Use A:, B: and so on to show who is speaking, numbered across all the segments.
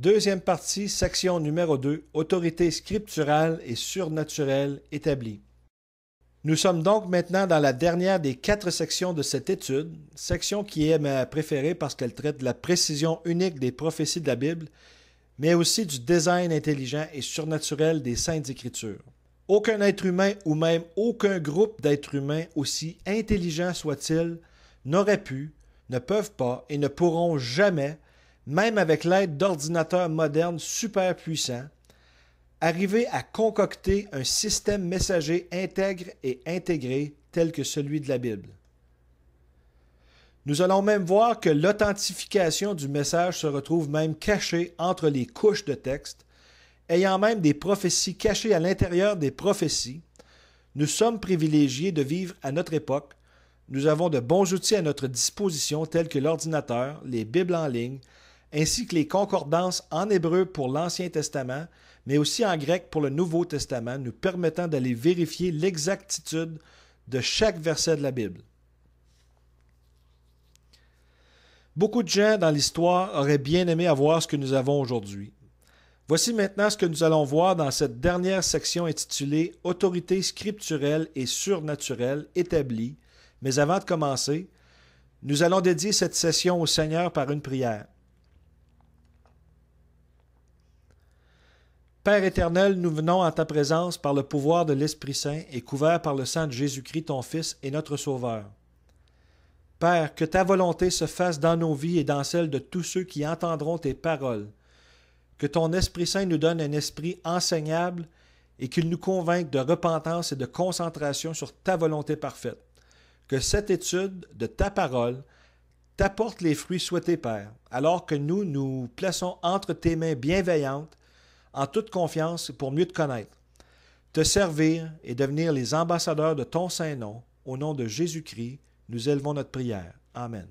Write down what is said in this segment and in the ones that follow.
A: Deuxième partie, section numéro 2, autorité scripturale et surnaturelle établie. Nous sommes donc maintenant dans la dernière des 4 sections de cette étude, section qui est ma préférée parce qu'elle traite de la précision unique des prophéties de la Bible, mais aussi du design intelligent et surnaturel des Saintes Écritures. Aucun être humain ou même aucun groupe d'êtres humains, aussi intelligents soient-ils, n'auraient pu, ne peuvent pas et ne pourront jamais, même avec l'aide d'ordinateurs modernes super puissants, arriver à concocter un système messager intègre et intégré tel que celui de la Bible. Nous allons même voir que l'authentification du message se retrouve même cachée entre les couches de texte, ayant même des prophéties cachées à l'intérieur des prophéties. Nous sommes privilégiés de vivre à notre époque. Nous avons de bons outils à notre disposition tels que l'ordinateur, les Bibles en ligne, ainsi que les concordances en hébreu pour l'Ancien Testament, mais aussi en grec pour le Nouveau Testament, nous permettant d'aller vérifier l'exactitude de chaque verset de la Bible. Beaucoup de gens dans l'histoire auraient bien aimé avoir ce que nous avons aujourd'hui. Voici maintenant ce que nous allons voir dans cette dernière section intitulée « Autorité scripturelle et surnaturelle établie ». Mais avant de commencer, nous allons dédier cette session au Seigneur par une prière. Père éternel, nous venons en ta présence par le pouvoir de l'Esprit Saint et couverts par le sang de Jésus-Christ, ton Fils et notre Sauveur. Père, que ta volonté se fasse dans nos vies et dans celles de tous ceux qui entendront tes paroles. Que ton Esprit Saint nous donne un esprit enseignable et qu'il nous convainque de repentance et de concentration sur ta volonté parfaite. Que cette étude de ta parole t'apporte les fruits souhaités, Père, alors que nous nous plaçons entre tes mains bienveillantes, en toute confiance pour mieux te connaître, te servir et devenir les ambassadeurs de ton saint nom. Au nom de Jésus-Christ, nous élevons notre prière. Amen.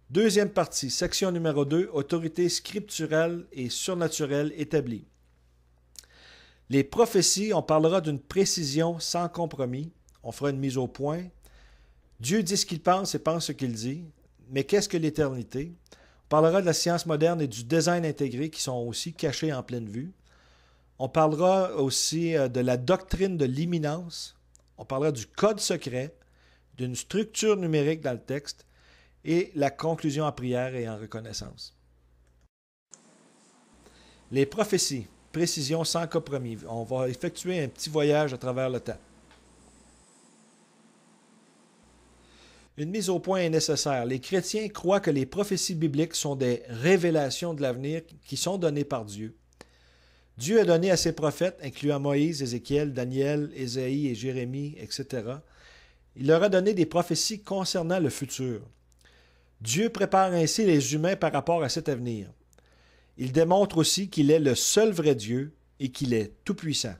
A: Deuxième partie, section numéro 2, autorité scripturelle et surnaturelle établie. Les prophéties, on parlera d'une précision sans compromis. On fera une mise au point. Dieu dit ce qu'il pense et pense ce qu'il dit. Mais qu'est-ce que l'éternité? On parlera de la science moderne et du design intégré qui sont aussi cachés en pleine vue. On parlera aussi de la doctrine de l'imminence. On parlera du code secret, d'une structure numérique dans le texte et la conclusion en prière et en reconnaissance. Les prophéties, précision sans compromis. On va effectuer un petit voyage à travers le temps. Une mise au point est nécessaire. Les chrétiens croient que les prophéties bibliques sont des révélations de l'avenir qui sont données par Dieu. Dieu a donné à ses prophètes, incluant Moïse, Ézéchiel, Daniel, Ésaïe et Jérémie, etc., il leur a donné des prophéties concernant le futur. Dieu prépare ainsi les humains par rapport à cet avenir. Il démontre aussi qu'il est le seul vrai Dieu et qu'il est tout-puissant.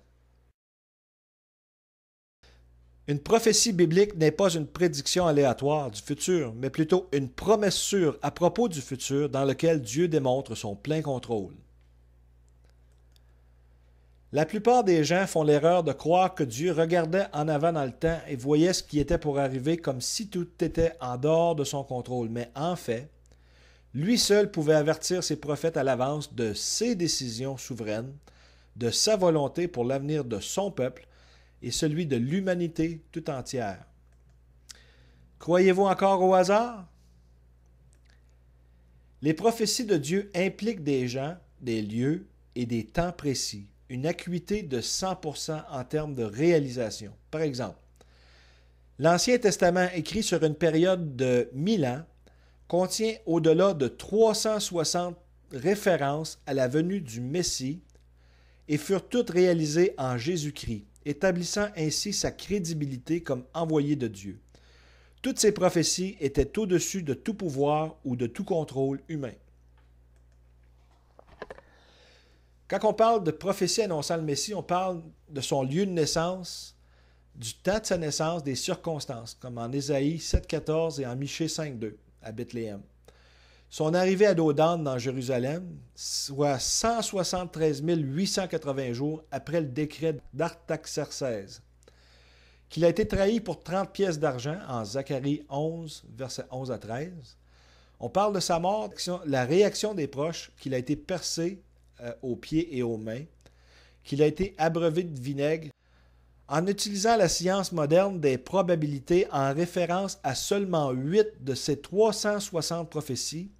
A: Une prophétie biblique n'est pas une prédiction aléatoire du futur, mais plutôt une promesse sûre à propos du futur dans lequel Dieu démontre son plein contrôle. La plupart des gens font l'erreur de croire que Dieu regardait en avant dans le temps et voyait ce qui était pour arriver comme si tout était en dehors de son contrôle. Mais en fait, lui seul pouvait avertir ses prophètes à l'avance de ses décisions souveraines, de sa volonté pour l'avenir de son peuple et celui de l'humanité tout entière. Croyez-vous encore au hasard? Les prophéties de Dieu impliquent des gens, des lieux et des temps précis, une acuité de 100% en termes de réalisation. Par exemple, l'Ancien Testament, écrit sur une période de 1000 ans, contient au-delà de 360 références à la venue du Messie et furent toutes réalisées en Jésus-Christ, établissant ainsi sa crédibilité comme envoyé de Dieu. Toutes ces prophéties étaient au-dessus de tout pouvoir ou de tout contrôle humain. Quand on parle de prophétie annonçant le Messie, on parle de son lieu de naissance, du temps de sa naissance, des circonstances, comme en Ésaïe 7,14 et en Michée 5,2 à Bethléem. Son arrivée à Dothan dans Jérusalem, soit 173 880 jours après le décret d'Artaxerxès, qu'il a été trahi pour 30 pièces d'argent en Zacharie 11, versets 11 à 13, On parle de sa mort, la réaction des proches, qu'il a été percé aux pieds et aux mains, qu'il a été abreuvé de vinaigre, en utilisant la science moderne des probabilités en référence à seulement 8 de ces 360 prophéties.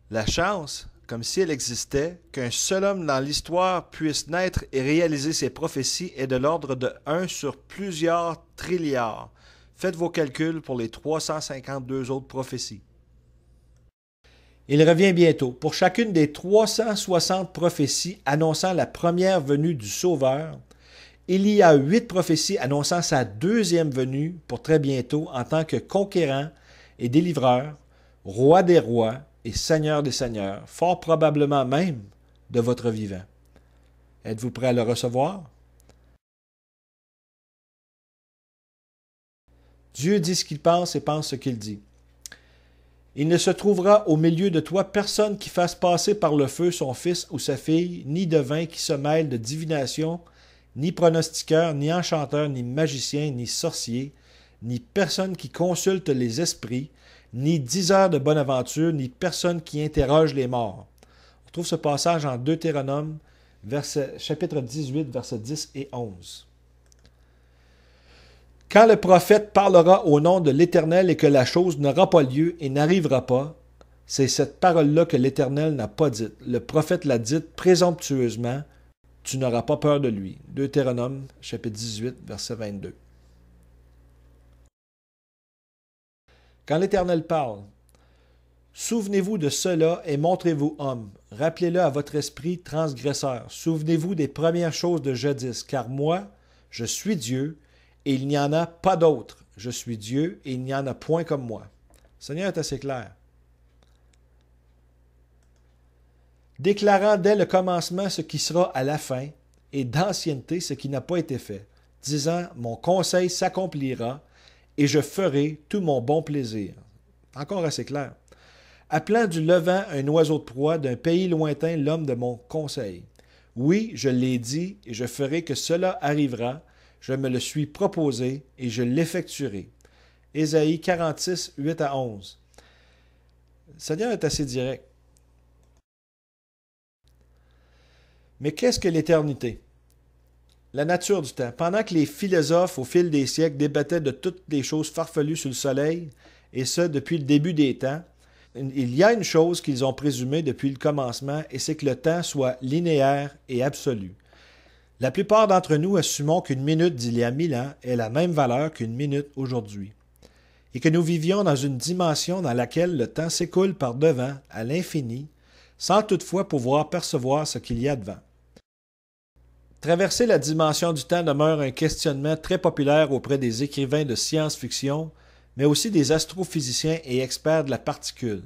A: La chance, comme si elle existait, qu'un seul homme dans l'histoire puisse naître et réaliser ses prophéties est de l'ordre de 1 sur plusieurs trilliards. Faites vos calculs pour les 352 autres prophéties. Il revient bientôt. Pour chacune des 360 prophéties annonçant la première venue du Sauveur, il y a 8 prophéties annonçant sa deuxième venue pour très bientôt en tant que conquérant et délivreur, roi des rois et seigneur des seigneurs, fort probablement même de votre vivant. Êtes-vous prêt à le recevoir? Dieu dit ce qu'il pense et pense ce qu'il dit. Il ne se trouvera au milieu de toi personne qui fasse passer par le feu son fils ou sa fille, ni devin qui se mêle de divination, ni pronostiqueur, ni enchanteur, ni magicien, ni sorcier, ni personne qui consulte les esprits, ni diseur de bonne aventure, ni personne qui interroge les morts. On trouve ce passage en Deutéronome, chapitre 18, versets 10 et 11. Quand le prophète parlera au nom de l'Éternel et que la chose n'aura pas lieu et n'arrivera pas, c'est cette parole-là que l'Éternel n'a pas dite. Le prophète l'a dite présomptueusement, tu n'auras pas peur de lui. Deutéronome, chapitre 18, verset 22. Quand l'Éternel parle, souvenez-vous de cela et montrez-vous homme. Rappelez-le à votre esprit transgresseur. Souvenez-vous des premières choses de jadis, car moi, je suis Dieu, et il n'y en a pas d'autre. Je suis Dieu, et il n'y en a point comme moi. Le Seigneur est assez clair. Déclarant dès le commencement ce qui sera à la fin, et d'ancienneté ce qui n'a pas été fait, disant, mon conseil s'accomplira, et je ferai tout mon bon plaisir. Encore assez clair. Appelant du levant un oiseau de proie, d'un pays lointain l'homme de mon conseil. Oui, je l'ai dit, et je ferai que cela arrivera, je me le suis proposé, et je l'effectuerai. Ésaïe 46, 8 à 11. Le Seigneur est assez direct. Mais qu'est-ce que l'éternité? La nature du temps. Pendant que les philosophes, au fil des siècles, débattaient de toutes les choses farfelues sur le soleil, et ce, depuis le début des temps, il y a une chose qu'ils ont présumée depuis le commencement, et c'est que le temps soit linéaire et absolu. La plupart d'entre nous assumons qu'une minute d'il y a 1000 ans est la même valeur qu'une minute aujourd'hui, et que nous vivions dans une dimension dans laquelle le temps s'écoule par devant, à l'infini, sans toutefois pouvoir percevoir ce qu'il y a devant. Traverser la dimension du temps demeure un questionnement très populaire auprès des écrivains de science-fiction, mais aussi des astrophysiciens et experts de la particule.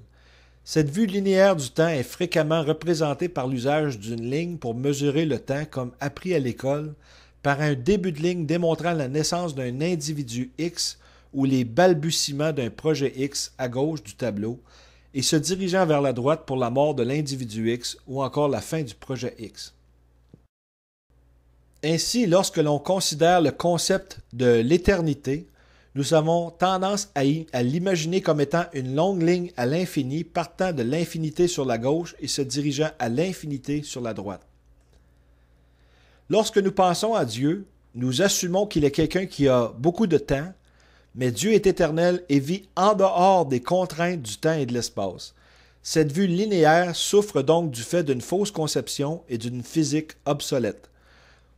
A: Cette vue linéaire du temps est fréquemment représentée par l'usage d'une ligne pour mesurer le temps comme appris à l'école, par un début de ligne démontrant la naissance d'un individu X ou les balbutiements d'un projet X à gauche du tableau, et se dirigeant vers la droite pour la mort de l'individu X ou encore la fin du projet X. Ainsi, lorsque l'on considère le concept de l'éternité, nous avons tendance à l'imaginer comme étant une longue ligne à l'infini partant de l'infinité sur la gauche et se dirigeant à l'infinité sur la droite. Lorsque nous pensons à Dieu, nous assumons qu'il est quelqu'un qui a beaucoup de temps, mais Dieu est éternel et vit en dehors des contraintes du temps et de l'espace. Cette vue linéaire souffre donc du fait d'une fausse conception et d'une physique obsolète.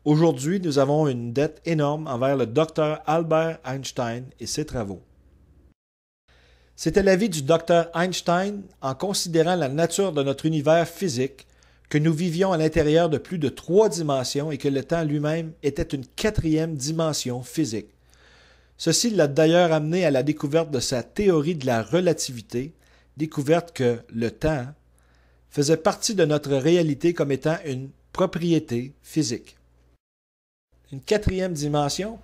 A: Aujourd'hui, nous avons une dette énorme envers le docteur Albert Einstein et ses travaux. C'était l'avis du docteur Einstein, en considérant la nature de notre univers physique, que nous vivions à l'intérieur de plus de 3 dimensions et que le temps lui-même était une 4e dimension physique. Ceci l'a d'ailleurs amené à la découverte de sa théorie de la relativité, découverte que le temps faisait partie de notre réalité comme étant une propriété physique. Une 4e dimension,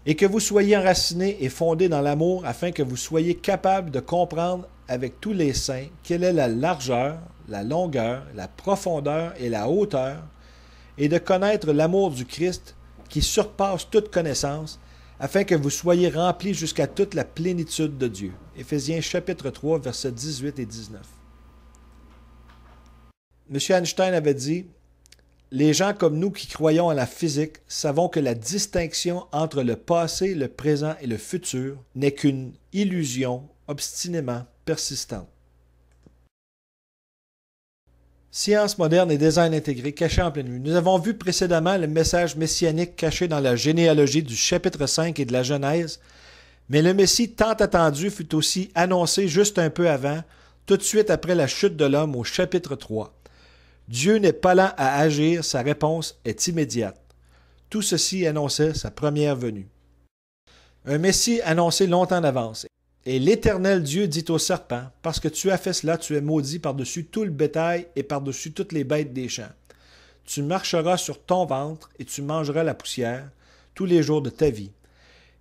A: et que vous soyez enraciné et fondé dans l'amour afin que vous soyez capable de comprendre avec tous les saints quelle est la largeur, la longueur, la profondeur et la hauteur, et de connaître l'amour du Christ qui surpasse toute connaissance, afin que vous soyez remplis jusqu'à toute la plénitude de Dieu. Éphésiens chapitre 3, versets 18 et 19. M. Einstein avait dit « Les gens comme nous qui croyons à la physique savons que la distinction entre le passé, le présent et le futur n'est qu'une illusion obstinément persistante. » Science moderne et design intégré caché en pleine vue. Nous avons vu précédemment le message messianique caché dans la généalogie du chapitre 5 et de la Genèse, mais le Messie tant attendu fut aussi annoncé juste un peu avant, tout de suite après la chute de l'homme au chapitre 3. Dieu n'est pas lent à agir, sa réponse est immédiate. Tout ceci annonçait sa première venue. Un Messie annoncé longtemps d'avance. Et l'Éternel Dieu dit au serpent, « Parce que tu as fait cela, tu es maudit par-dessus tout le bétail et par-dessus toutes les bêtes des champs. Tu marcheras sur ton ventre et tu mangeras la poussière tous les jours de ta vie.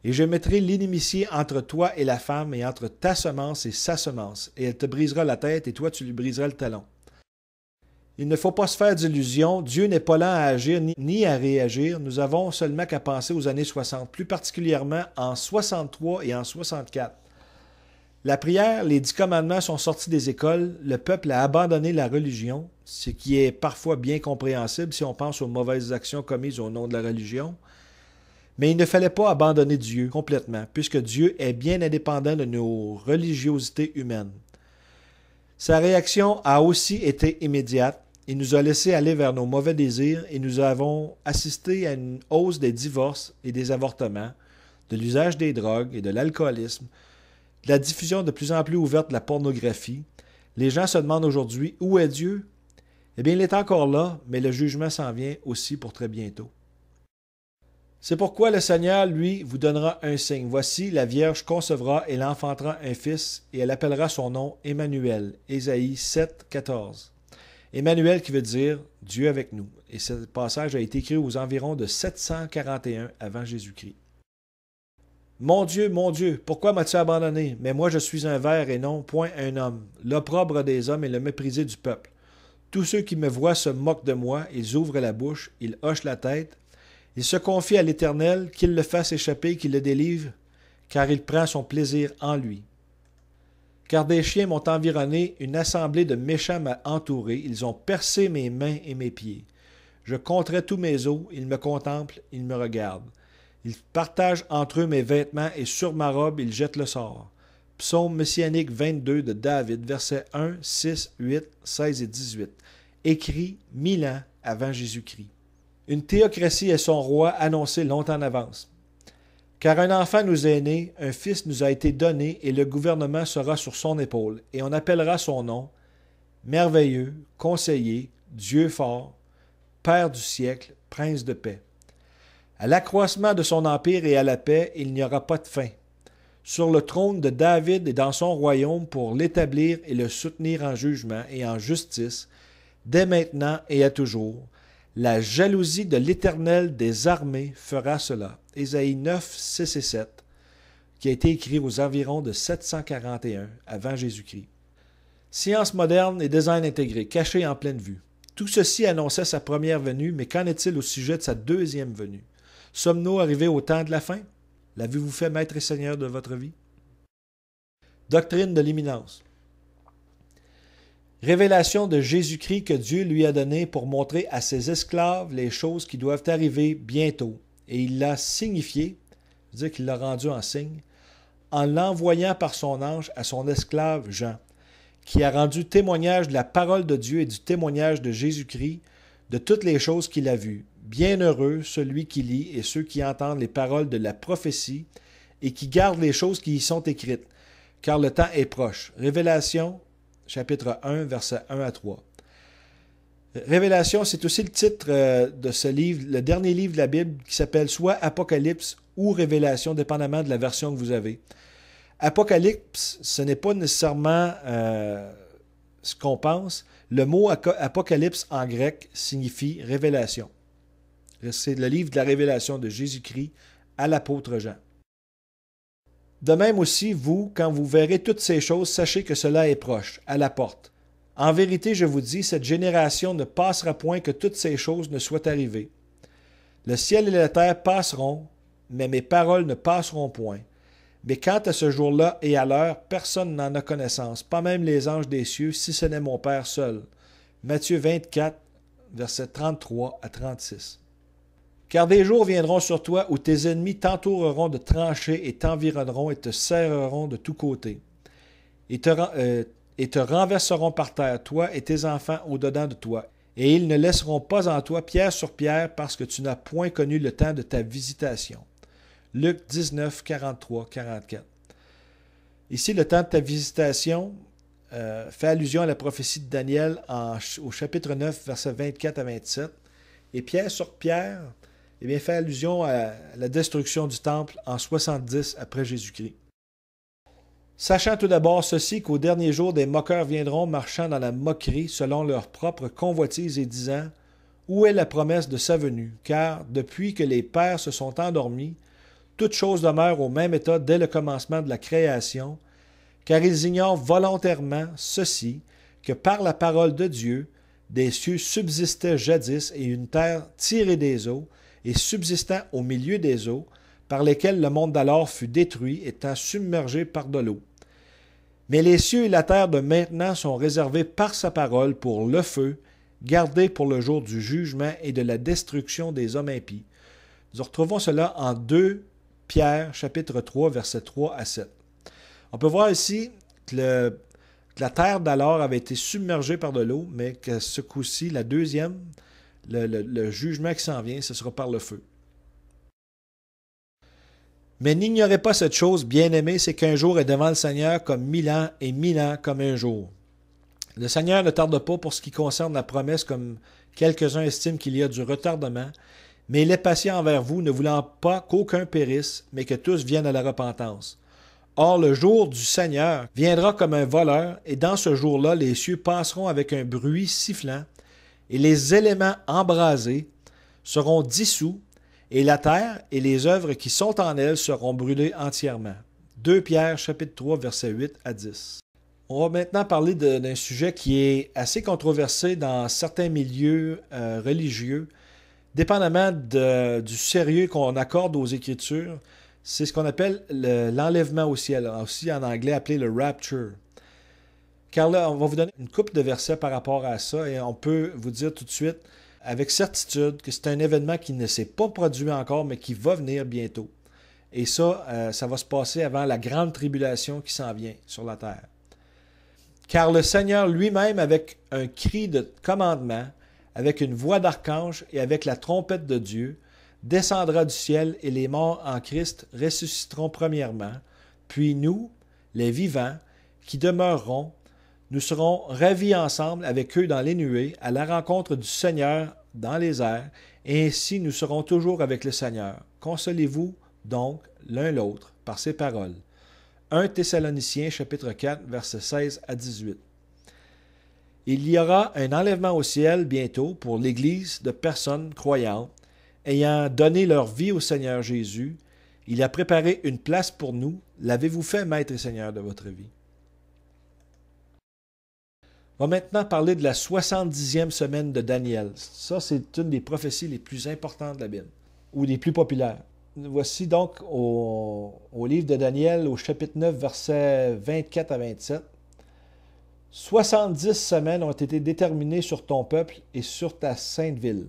A: Et je mettrai l'inimitié entre toi et la femme et entre ta semence et sa semence, et elle te brisera la tête et toi tu lui briseras le talon. » Il ne faut pas se faire d'illusions, Dieu n'est pas lent à agir ni à réagir, nous avons seulement qu'à penser aux années 60, plus particulièrement en 63 et en 64. La prière, les 10 commandements sont sortis des écoles, le peuple a abandonné la religion, ce qui est parfois bien compréhensible si on pense aux mauvaises actions commises au nom de la religion. Mais il ne fallait pas abandonner Dieu complètement, puisque Dieu est bien indépendant de nos religiosités humaines. Sa réaction a aussi été immédiate. Il nous a laissé aller vers nos mauvais désirs et nous avons assisté à une hausse des divorces et des avortements, de l'usage des drogues et de l'alcoolisme, de la diffusion de plus en plus ouverte de la pornographie. Les gens se demandent aujourd'hui « Où est Dieu ?» Eh bien, il est encore là, mais le jugement s'en vient aussi pour très bientôt. C'est pourquoi le Seigneur, lui, vous donnera un signe. Voici, la Vierge concevra et l'enfantera un fils, et elle appellera son nom Emmanuel. Ésaïe 7, 14. Emmanuel qui veut dire Dieu avec nous. Et ce passage a été écrit aux environs de 741 avant Jésus-Christ. Mon Dieu, pourquoi m'as-tu abandonné? Mais moi je suis un ver et non point un homme, l'opprobre des hommes et le méprisé du peuple. Tous ceux qui me voient se moquent de moi, ils ouvrent la bouche, ils hochent la tête. Ils se confient à l'Éternel, qu'il le fasse échapper, qu'il le délivre, car il prend son plaisir en lui. Car des chiens m'ont environné, une assemblée de méchants m'a entouré, ils ont percé mes mains et mes pieds. Je compterai tous mes os, ils me contemplent, ils me regardent. Ils partagent entre eux mes vêtements et sur ma robe ils jettent le sort. Psaume messianique 22 de David, versets 1, 6, 8, 16 et 18. Écrit 1000 ans avant Jésus-Christ. Une théocratie est son roi annoncé longtemps en avance. Car un enfant nous est né, un fils nous a été donné, et le gouvernement sera sur son épaule, et on appellera son nom Merveilleux, Conseiller, Dieu fort, Père du siècle, Prince de paix. À l'accroissement de son empire et à la paix, il n'y aura pas de fin. Sur le trône de David et dans son royaume pour l'établir et le soutenir en jugement et en justice, dès maintenant et à toujours. La jalousie de l'Éternel des armées fera cela. Ésaïe 9, 6 et 7, qui a été écrit aux environs de 741 avant Jésus-Christ. Science moderne et design intégré, caché en pleine vue. Tout ceci annonçait sa première venue, mais qu'en est-il au sujet de sa deuxième venue? Sommes-nous arrivés au temps de la fin? L'avez-vous fait maître et seigneur de votre vie? Doctrine de l'imminence. Révélation de Jésus-Christ que Dieu lui a donnée pour montrer à ses esclaves les choses qui doivent arriver bientôt. Et il l'a signifié, c'est-à-dire qu'il l'a rendu en signe, en l'envoyant par son ange à son esclave Jean, qui a rendu témoignage de la parole de Dieu et du témoignage de Jésus-Christ, de toutes les choses qu'il a vues. Bienheureux celui qui lit et ceux qui entendent les paroles de la prophétie et qui gardent les choses qui y sont écrites, car le temps est proche. Révélation, chapitre 1, versets 1 à 3. Révélation, c'est aussi le titre de ce livre, le dernier livre de la Bible, qui s'appelle soit Apocalypse ou Révélation, dépendamment de la version que vous avez. Apocalypse, ce n'est pas nécessairement ce qu'on pense. Le mot Apocalypse en grec signifie révélation. C'est le livre de la révélation de Jésus-Christ à l'apôtre Jean. De même aussi, vous, quand vous verrez toutes ces choses, sachez que cela est proche, à la porte. En vérité, je vous dis, cette génération ne passera point que toutes ces choses ne soient arrivées. Le ciel et la terre passeront, mais mes paroles ne passeront point. Mais quant à ce jour-là et à l'heure, personne n'en a connaissance, pas même les anges des cieux, si ce n'est mon Père seul. » Matthieu 24, versets 33 à 36. « Car des jours viendront sur toi où tes ennemis t'entoureront de tranchées et t'environneront et te serreront de tous côtés, et te renverseront par terre, toi et tes enfants au-dedans de toi. Et ils ne laisseront pas en toi pierre sur pierre parce que tu n'as point connu le temps de ta visitation. » Luc 19, 43, 44. Ici, le temps de ta visitation fait allusion à la prophétie de Daniel au chapitre 9, versets 24 à 27. Et pierre sur pierre, fait allusion à la destruction du temple en 70 après Jésus-Christ. Sachant tout d'abord ceci, qu'au dernier jour, des moqueurs viendront marchant dans la moquerie selon leur propre convoitise et disant « Où est la promesse de sa venue? Car depuis que les pères se sont endormis, toute chose demeure au même état dès le commencement de la création, car ils ignorent volontairement ceci, que par la parole de Dieu, des cieux subsistaient jadis et une terre tirée des eaux, et subsistant au milieu des eaux, par lesquelles le monde d'alors fut détruit, étant submergé par de l'eau. Mais les cieux et la terre de maintenant sont réservés par sa parole pour le feu, gardés pour le jour du jugement et de la destruction des hommes impies. » Nous retrouvons cela en 2 Pierre, chapitre 3, versets 3 à 7. On peut voir ici que la terre d'alors avait été submergée par de l'eau, mais que ce coup-ci, la deuxième, le jugement qui s'en vient, ce sera par le feu. Mais n'ignorez pas cette chose, bien-aimés, c'est qu'un jour est devant le Seigneur comme 1000 ans et 1000 ans comme un jour. Le Seigneur ne tarde pas pour ce qui concerne la promesse, comme quelques-uns estiment qu'il y a du retardement, mais il est patient envers vous, ne voulant pas qu'aucun périsse, mais que tous viennent à la repentance. Or, le jour du Seigneur viendra comme un voleur, et dans ce jour-là, les cieux passeront avec un bruit sifflant, et les éléments embrasés seront dissous, et la terre et les œuvres qui sont en elle seront brûlées entièrement. 2 Pierre, chapitre 3, versets 8 à 10. On va maintenant parler d'un sujet qui est assez controversé dans certains milieux religieux, dépendamment du sérieux qu'on accorde aux Écritures. C'est ce qu'on appelle l'enlèvement au ciel, aussi en anglais appelé le rapture. Car là, on va vous donner une couple de versets par rapport à ça, et on peut vous dire tout de suite, avec certitude, que c'est un événement qui ne s'est pas produit encore, mais qui va venir bientôt. Et ça, ça va se passer avant la grande tribulation qui s'en vient sur la terre. Car le Seigneur lui-même, avec un cri de commandement, avec une voix d'archange et avec la trompette de Dieu, descendra du ciel, et les morts en Christ ressusciteront premièrement. Puis nous, les vivants, qui demeurerons, nous serons ravis ensemble avec eux dans les nuées, à la rencontre du Seigneur dans les airs, et ainsi nous serons toujours avec le Seigneur. Consolez-vous donc l'un l'autre par ces paroles. 1 Thessaloniciens, chapitre 4, versets 16 à 18. Il y aura un enlèvement au ciel bientôt pour l'Église de personnes croyantes, ayant donné leur vie au Seigneur Jésus. Il a préparé une place pour nous. L'avez-vous fait, Maître et Seigneur de votre vie? On va maintenant parler de la 70e semaine de Daniel. Ça, c'est une des prophéties les plus importantes de la Bible, ou des plus populaires. Voici donc au livre de Daniel, au chapitre 9, versets 24 à 27. 70 semaines ont été déterminées sur ton peuple et sur ta sainte ville,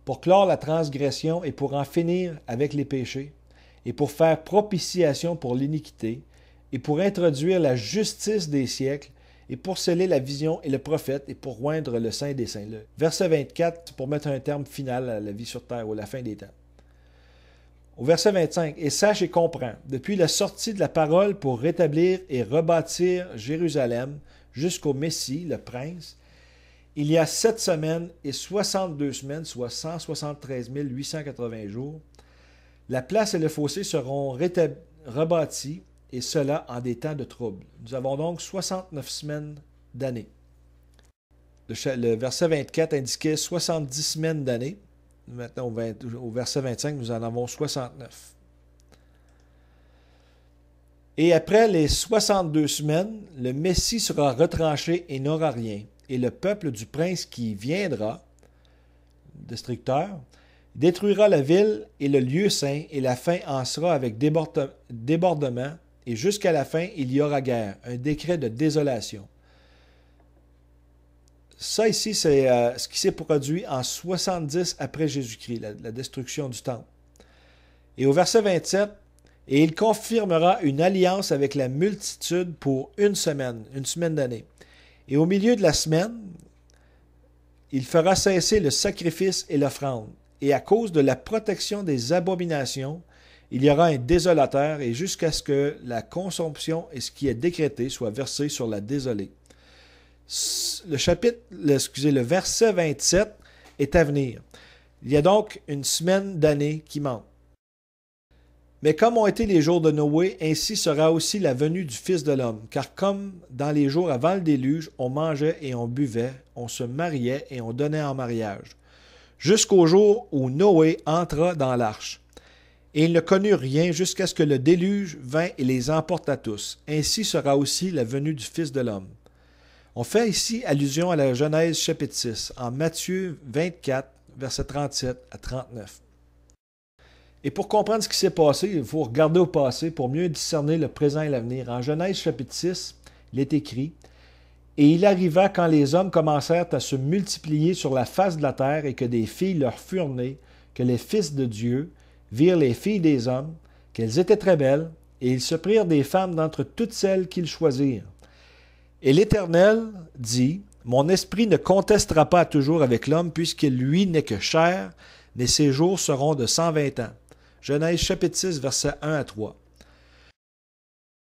A: pour clore la transgression et pour en finir avec les péchés, et pour faire propitiation pour l'iniquité, et pour introduire la justice des siècles, et pour sceller la vision et le prophète, et pour oindre le Saint des Saints. Le verset 24, pour mettre un terme final à la vie sur terre, ou à la fin des temps. Au verset 25, « Et sache et comprends, depuis la sortie de la parole pour rétablir et rebâtir Jérusalem jusqu'au Messie, le Prince, il y a 7 semaines et 62 semaines, soit 173 880 jours. La place et le fossé seront rebâtis, et cela en des temps de trouble. » Nous avons donc 69 semaines d'année. Le verset 24 indiquait 70 semaines d'année. Maintenant, au verset 25, nous en avons 69. Et après les 62 semaines, le Messie sera retranché et n'aura rien. Et le peuple du prince qui viendra, destructeur, Il détruira la ville et le lieu saint, et la fin en sera avec débordement, et jusqu'à la fin, il y aura guerre, un décret de désolation. Ça ici, c'est ce qui s'est produit en 70 après Jésus-Christ, la destruction du temple. Et au verset 27, « Et il confirmera une alliance avec la multitude pour une semaine d'année. Et au milieu de la semaine, il fera cesser le sacrifice et l'offrande. Et à cause de la protection des abominations, il y aura un désolateur, et jusqu'à ce que la consomption et ce qui est décrété soit versé sur la désolée. » Le verset 27 est à venir. Il y a donc une semaine d'année qui manque. Mais comme ont été les jours de Noé, ainsi sera aussi la venue du Fils de l'homme. Car comme dans les jours avant le déluge, on mangeait et on buvait, on se mariait et on donnait en mariage, jusqu'au jour où Noé entra dans l'arche. Et il ne connut rien jusqu'à ce que le déluge vint et les emporte à tous. Ainsi sera aussi la venue du Fils de l'homme. On fait ici allusion à la Genèse chapitre 6, en Matthieu 24, versets 37 à 39. Et pour comprendre ce qui s'est passé, il faut regarder au passé pour mieux discerner le présent et l'avenir. En Genèse chapitre 6, il est écrit « Et il arriva quand les hommes commencèrent à se multiplier sur la face de la terre et que des filles leur furent nées, que les fils de Dieu virent les filles des hommes, qu'elles étaient très belles, et ils se prirent des femmes d'entre toutes celles qu'ils choisirent. Et l'Éternel dit, « Mon esprit ne contestera pas toujours avec l'homme, puisqu'il lui n'est que chair, mais ses jours seront de 120 ans. » Genèse chapitre 6, versets 1 à 3.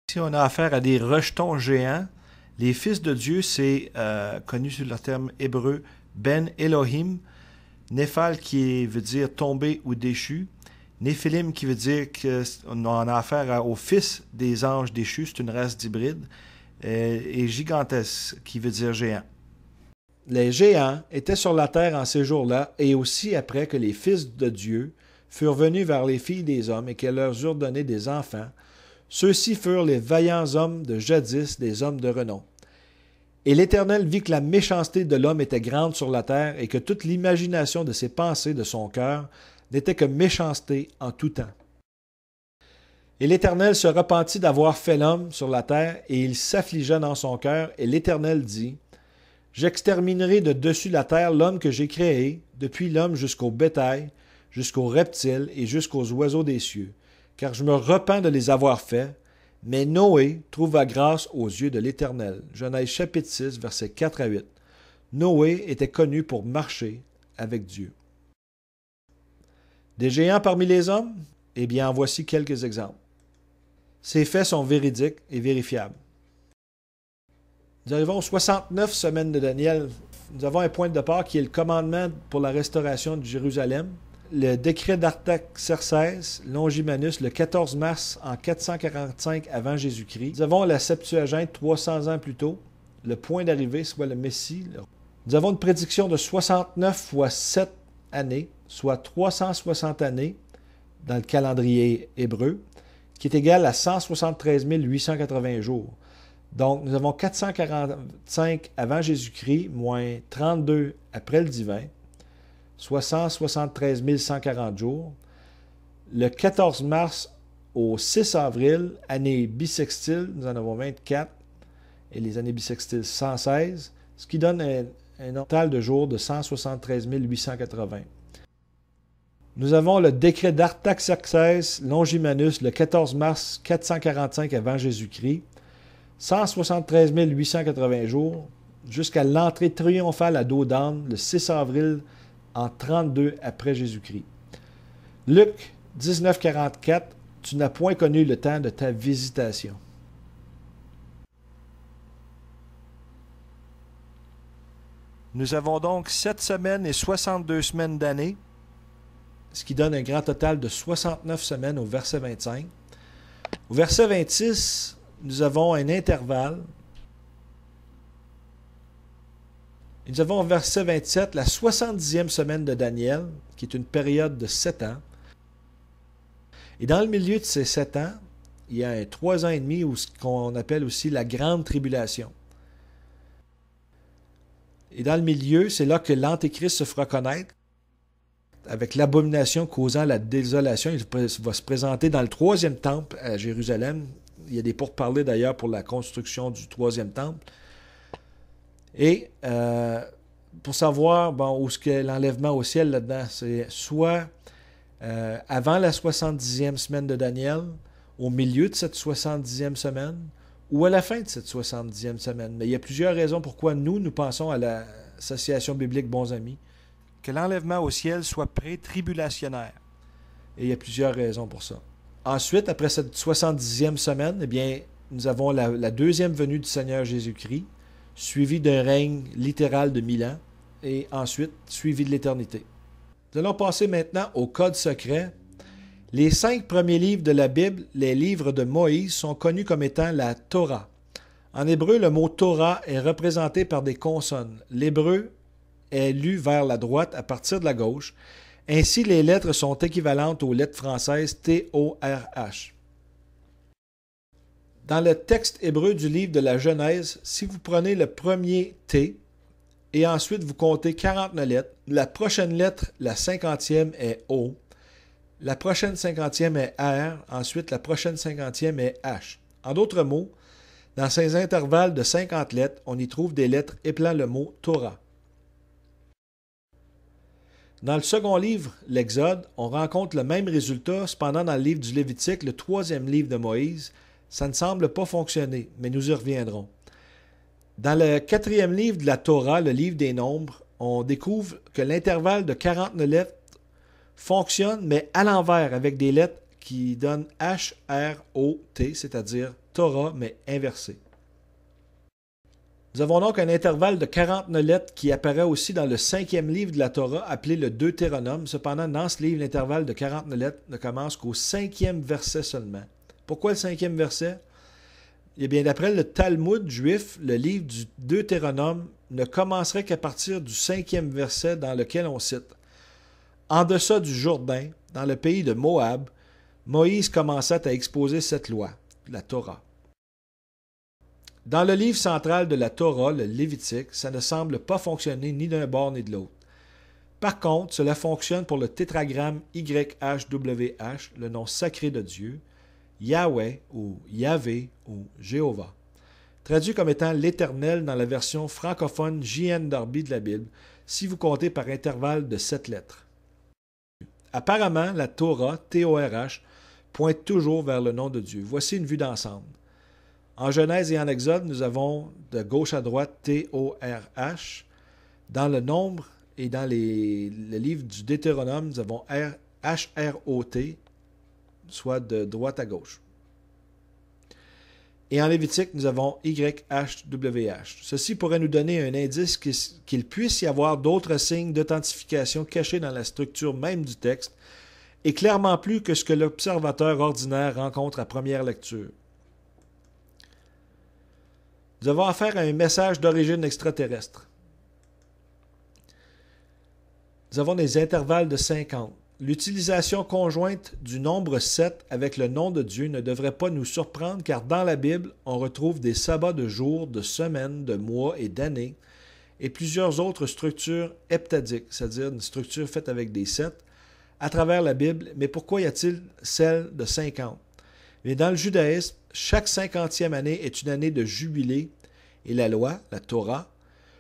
A: Ici, on a affaire à des rejetons géants. Les fils de Dieu, c'est connu sous le terme hébreu Ben Elohim. Néphal qui veut dire tomber ou déchu. Néphilim qui veut dire qu'on a affaire aux fils des anges déchus, c'est une race d'hybride. Et gigantesque qui veut dire géant. Les géants étaient sur la terre en ces jours-là et aussi après que les fils de Dieu furent venus vers les filles des hommes et qu'elles leur eurent donné des enfants. Ceux-ci furent les vaillants hommes de jadis, des hommes de renom. Et l'Éternel vit que la méchanceté de l'homme était grande sur la terre et que toute l'imagination de ses pensées de son cœur n'était que méchanceté en tout temps. Et l'Éternel se repentit d'avoir fait l'homme sur la terre, et il s'affligea dans son cœur, et l'Éternel dit, « J'exterminerai de dessus la terre l'homme que j'ai créé, depuis l'homme jusqu'au bétail, jusqu'aux reptiles et jusqu'aux oiseaux des cieux, car je me repens de les avoir faits. » Mais Noé trouva grâce aux yeux de l'Éternel. Genèse chapitre 6, versets 4 à 8. Noé était connu pour marcher avec Dieu. Des géants parmi les hommes? Eh bien, en voici quelques exemples. Ces faits sont véridiques et vérifiables. Nous arrivons aux 69 semaines de Daniel. Nous avons un point de départ qui est le commandement pour la restauration de Jérusalem. Le décret d'Artaxerxès Longimanus le 14 mars en 445 avant Jésus-Christ. Nous avons la Septuaginte 300 ans plus tôt. Le point d'arrivée, soit le Messie. Nous avons une prédiction de 69 fois 7 années, soit 360 années dans le calendrier hébreu, qui est égal à 173 880 jours. Donc, nous avons 445 avant Jésus-Christ, moins 32 après le divin, soit 173 140 jours. Le 14 mars au 6 avril, année bissextile, nous en avons 24, et les années bissextiles 116, ce qui donne un total de jours de 173 880. Nous avons le décret d'Artaxerxès Longimanus le 14 mars 445 avant Jésus-Christ, 173 880 jours, jusqu'à l'entrée triomphale à Dodane le 6 avril en 32 après Jésus-Christ. Luc 19, 44, tu n'as point connu le temps de ta visitation. Nous avons donc 7 semaines et 62 semaines d'année, ce qui donne un grand total de 69 semaines au verset 25. Au verset 26, nous avons un intervalle. Et nous avons au verset 27 la 70e semaine de Daniel, qui est une période de 7 ans. Et dans le milieu de ces 7 ans, il y a un 3 ans et demi, ou ce qu'on appelle aussi la grande tribulation. Et dans le milieu, c'est là que l'Antéchrist se fera connaître avec l'abomination causant la désolation. Il va se présenter dans le troisième temple à Jérusalem. Il y a des pourparlers d'ailleurs pour la construction du troisième temple. Et pour savoir où est-ce que l'enlèvement au ciel là-dedans, c'est soit avant la 70e semaine de Daniel, au milieu de cette 70e semaine, ou à la fin de cette 70e semaine. Mais il y a plusieurs raisons pourquoi nous pensons à l'Association biblique Bons Amis, que l'enlèvement au ciel soit pré-tribulationnaire. Et il y a plusieurs raisons pour ça. Ensuite, après cette 70e semaine, eh bien, nous avons la deuxième venue du Seigneur Jésus-Christ, suivie d'un règne littéral de 1000 ans, et ensuite suivi de l'éternité. Nous allons passer maintenant au code secret. Les 5 premiers livres de la Bible, les livres de Moïse, sont connus comme étant la Torah. En hébreu, le mot Torah est représenté par des consonnes. L'hébreu est lu vers la droite à partir de la gauche. Ainsi, les lettres sont équivalentes aux lettres françaises T-O-R-H. Dans le texte hébreu du livre de la Genèse, si vous prenez le premier T et ensuite vous comptez 49 lettres, la prochaine lettre, la 50e, est O. La prochaine 50e est R, ensuite la prochaine 50e est H. En d'autres mots, dans ces intervalles de 50 lettres, on y trouve des lettres épelant le mot Torah. Dans le second livre, l'Exode, on rencontre le même résultat, cependant dans le livre du Lévitique, le troisième livre de Moïse, ça ne semble pas fonctionner, mais nous y reviendrons. Dans le quatrième livre de la Torah, le livre des Nombres, on découvre que l'intervalle de 49 lettres fonctionne, mais à l'envers, avec des lettres qui donnent H-R-O-T, c'est-à-dire Torah, mais inversé. Nous avons donc un intervalle de 49 lettres qui apparaît aussi dans le 5e livre de la Torah, appelé le Deutéronome. Cependant, dans ce livre, l'intervalle de 49 lettres ne commence qu'au 5e verset seulement. Pourquoi le 5e verset? Eh bien, d'après le Talmud juif, le livre du Deutéronome ne commencerait qu'à partir du 5e verset dans lequel on cite « En deçà du Jourdain, dans le pays de Moab, Moïse commençait à exposer cette loi, la Torah. » Dans le livre central de la Torah, le Lévitique, ça ne semble pas fonctionner ni d'un bord ni de l'autre. Par contre, cela fonctionne pour le tétragramme YHWH, le nom sacré de Dieu, Yahweh ou Yahvé ou Jéhovah, traduit comme étant l'Éternel dans la version francophone JN Darby de la Bible, si vous comptez par intervalle de 7 lettres. Apparemment, la Torah, T-O-R-H, pointe toujours vers le nom de Dieu. Voici une vue d'ensemble. En Genèse et en Exode, nous avons de gauche à droite T-O-R-H. Dans le Nombre et dans le livre du Deutéronome, nous avons H-R-O-T, soit de droite à gauche. Et en Lévitique, nous avons YHWH. Ceci pourrait nous donner un indice qu'il puisse y avoir d'autres signes d'authentification cachés dans la structure même du texte, et clairement plus que ce que l'observateur ordinaire rencontre à première lecture. Nous avons affaire à un message d'origine extraterrestre. Nous avons des intervalles de 50. L'utilisation conjointe du nombre 7 avec le nom de Dieu ne devrait pas nous surprendre car dans la Bible, on retrouve des sabbats de jours, de semaines, de mois et d'années et plusieurs autres structures heptadiques, c'est-à-dire une structure faite avec des 7 à travers la Bible. Mais pourquoi y a-t-il celle de 50? Mais dans le judaïsme, chaque 50e année est une année de jubilé et la loi, la Torah,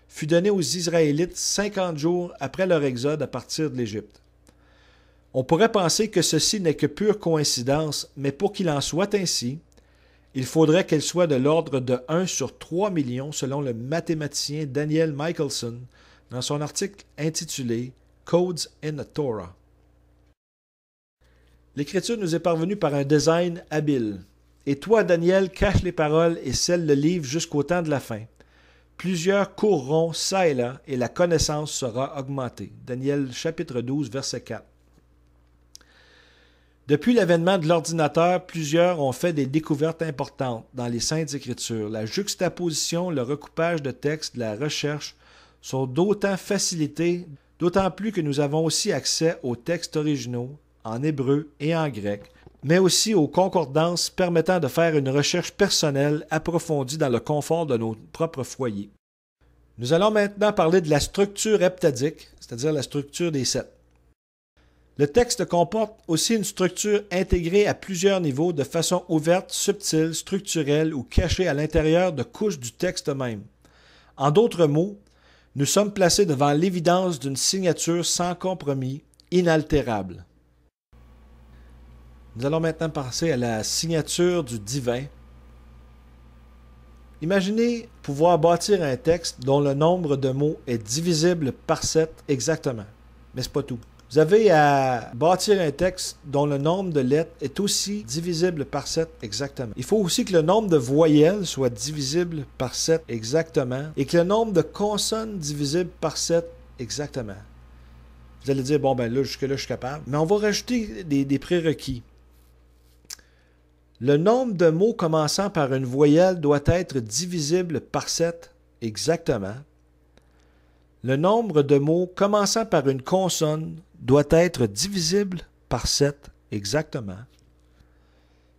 A: fut donnée aux Israélites 50 jours après leur exode à partir de l'Égypte. On pourrait penser que ceci n'est que pure coïncidence, mais pour qu'il en soit ainsi, il faudrait qu'elle soit de l'ordre de 1 sur 3 millions selon le mathématicien Daniel Michelson dans son article intitulé « Codes in the Torah ». L'Écriture nous est parvenue par un design habile. Et toi, Daniel, cache les paroles et scelle le livre jusqu'au temps de la fin. Plusieurs courront çà et là, et la connaissance sera augmentée. Daniel chapitre 12, verset 4. Depuis l'avènement de l'ordinateur, plusieurs ont fait des découvertes importantes dans les Saintes Écritures. La juxtaposition, le recoupage de textes, la recherche sont d'autant facilités, d'autant plus que nous avons aussi accès aux textes originaux, en hébreu et en grec, mais aussi aux concordances permettant de faire une recherche personnelle approfondie dans le confort de nos propres foyers. Nous allons maintenant parler de la structure heptadique, c'est-à-dire la structure des 7. Le texte comporte aussi une structure intégrée à plusieurs niveaux de façon ouverte, subtile, structurelle ou cachée à l'intérieur de couches du texte même. En d'autres mots, nous sommes placés devant l'évidence d'une signature sans compromis, inaltérable. Nous allons maintenant passer à la signature du divin. Imaginez pouvoir bâtir un texte dont le nombre de mots est divisible par 7 exactement. Mais ce n'est pas tout. Vous avez à bâtir un texte dont le nombre de lettres est aussi divisible par 7 exactement. Il faut aussi que le nombre de voyelles soit divisible par 7 exactement et que le nombre de consonnes divisible par 7 exactement. Vous allez dire, bon, ben là, jusque-là, je suis capable. Mais on va rajouter des prérequis. Le nombre de mots commençant par une voyelle doit être divisible par 7 exactement. Le nombre de mots commençant par une consonne doit être divisible par 7 exactement.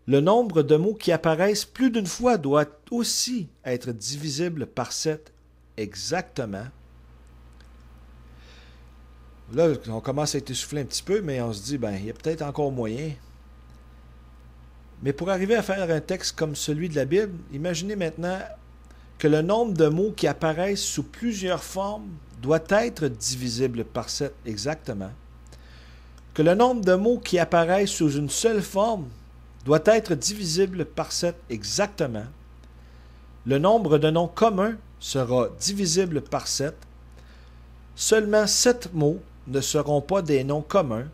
A: Le nombre de mots qui apparaissent plus d'une fois doit aussi être divisible par 7 exactement. Là, on commence à être essoufflé un petit peu, mais on se dit, ben, il y a peut-être encore moyen. Mais pour arriver à faire un texte comme celui de la Bible, imaginez maintenant que le nombre de mots qui apparaissent sous plusieurs formes doit être divisible par 7 exactement. Que le nombre de mots qui apparaissent sous une seule forme doit être divisible par 7 exactement. Le nombre de noms communs sera divisible par 7. Seulement 7 mots ne seront pas des noms communs.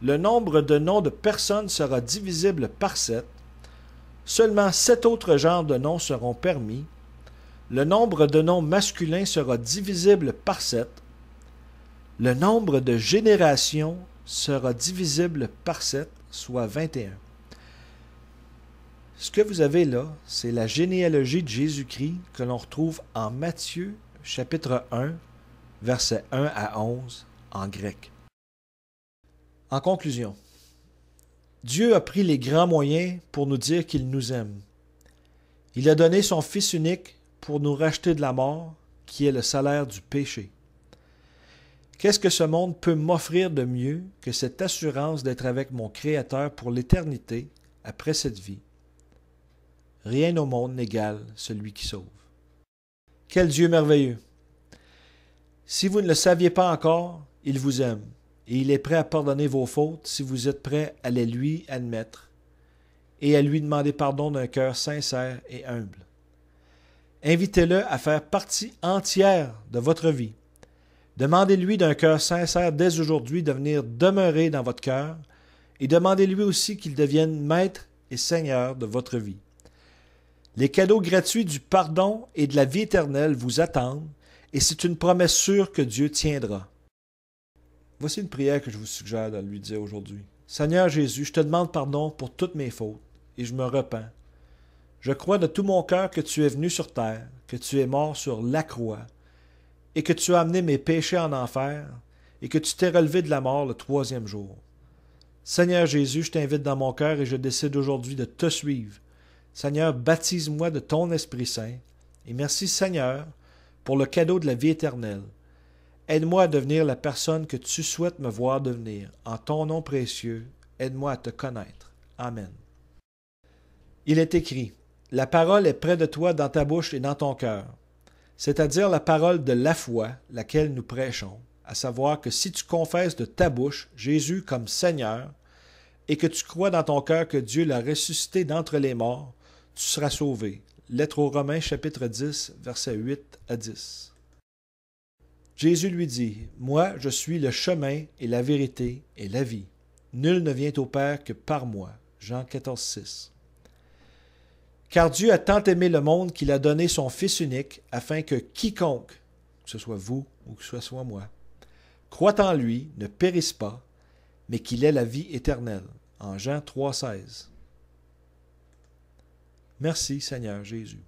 A: Le nombre de noms de personnes sera divisible par 7. Seulement 7 autres genres de noms seront permis. Le nombre de noms masculins sera divisible par 7. Le nombre de générations sera divisible par 7, soit 21. Ce que vous avez là, c'est la généalogie de Jésus-Christ que l'on retrouve en Matthieu, chapitre 1, versets 1 à 11, en grec. En conclusion, Dieu a pris les grands moyens pour nous dire qu'il nous aime. Il a donné son Fils unique pour nous racheter de la mort, qui est le salaire du péché. Qu'est-ce que ce monde peut m'offrir de mieux que cette assurance d'être avec mon Créateur pour l'éternité après cette vie? Rien au monde n'égale celui qui sauve. Quel Dieu merveilleux! Si vous ne le saviez pas encore, il vous aime et il est prêt à pardonner vos fautes si vous êtes prêt à les lui admettre et à lui demander pardon d'un cœur sincère et humble. Invitez-le à faire partie entière de votre vie. Demandez-lui d'un cœur sincère dès aujourd'hui de venir demeurer dans votre cœur et demandez-lui aussi qu'il devienne maître et seigneur de votre vie. Les cadeaux gratuits du pardon et de la vie éternelle vous attendent et c'est une promesse sûre que Dieu tiendra. Voici une prière que je vous suggère de lui dire aujourd'hui. Seigneur Jésus, je te demande pardon pour toutes mes fautes et je me repens. Je crois de tout mon cœur que tu es venu sur terre, que tu es mort sur la croix et que tu as amené mes péchés en enfer et que tu t'es relevé de la mort le 3e jour. Seigneur Jésus, je t'invite dans mon cœur et je décide aujourd'hui de te suivre. Seigneur, baptise-moi de ton Esprit Saint et merci Seigneur pour le cadeau de la vie éternelle. Aide-moi à devenir la personne que tu souhaites me voir devenir. En ton nom précieux, aide-moi à te connaître. Amen. Il est écrit, « La parole est près de toi dans ta bouche et dans ton cœur. » C'est-à-dire la parole de la foi, laquelle nous prêchons, à savoir que si tu confesses de ta bouche Jésus comme Seigneur et que tu crois dans ton cœur que Dieu l'a ressuscité d'entre les morts, tu seras sauvé. Lettre aux Romains, chapitre 10, versets 8 à 10. Jésus lui dit, « Moi, je suis le chemin et la vérité et la vie. Nul ne vient au Père que par moi. » Jean 14, 6. Car Dieu a tant aimé le monde qu'il a donné son Fils unique, afin que quiconque, que ce soit vous ou que ce soit moi, croit en lui, ne périsse pas, mais qu'il ait la vie éternelle. En Jean 3, 16. Merci Seigneur Jésus.